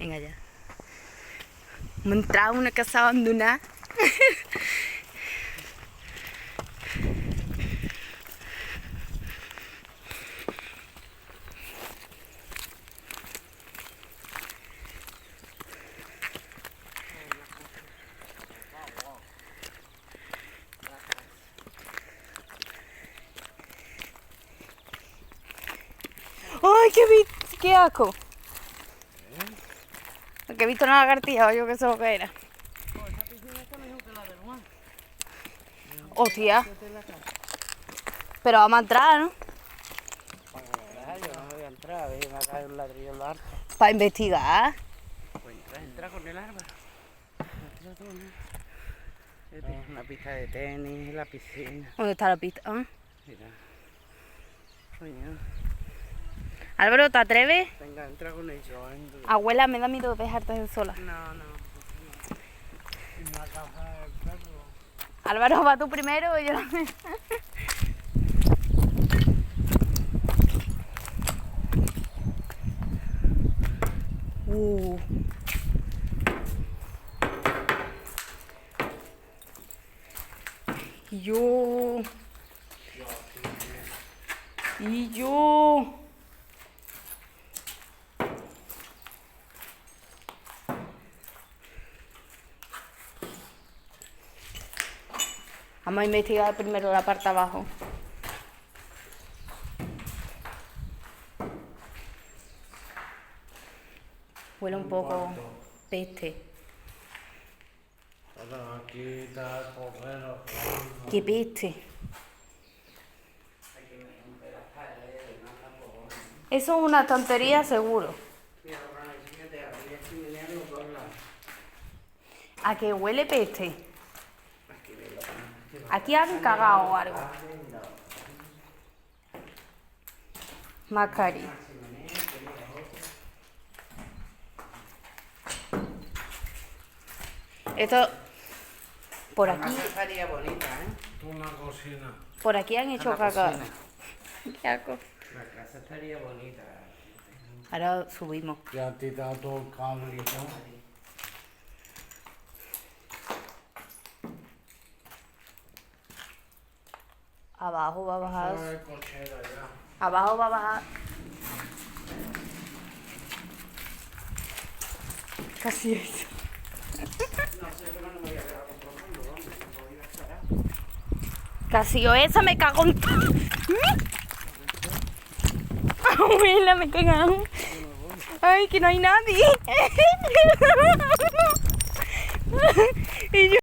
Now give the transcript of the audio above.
Venga ya. Hemos entrado a una casa abandonada. ¡Ay, qué asco! Porque he visto una lagartija o yo qué sé lo que era. Hostia. Pero vamos a entrar, ¿no? Yo no voy a entrar, a ver, me va a caer un ladrillo en la arca. Para investigar. Pues entra con el árbol. Entra tú, ¿no? Una pista de tenis, la piscina. ¿Dónde está la pista? ¿Ah? Mira. Coño. Álvaro, ¿te atreves? Venga, entra con ellos. Abuela, me da miedo dejarte sola. No. En la casa del perro. Álvaro, va tú primero y yo. Y yo. Vamos a investigar primero la parte de abajo. Huele un poco peste. Aquí está el porrero. ¿Qué peste? Eso es una tontería seguro. ¿A qué huele peste? Aquí han cagado algo. Macari. Esto por aquí. Estaría bonita, Una cocina. Por aquí han hecho caca. Qué asco. La casa estaría bonita. Ahora subimos. Ya a ti te da todo el cable y todo. Abajo va a bajar. No hay cochera ya. Abajo va a bajar. Casi eso. No sé, pero no me voy a quedar con profundo, ¿dónde? No voy a esperar. Casi o esa me cago en. Abuela, me cagaron. Ay, que no hay nadie. Y yo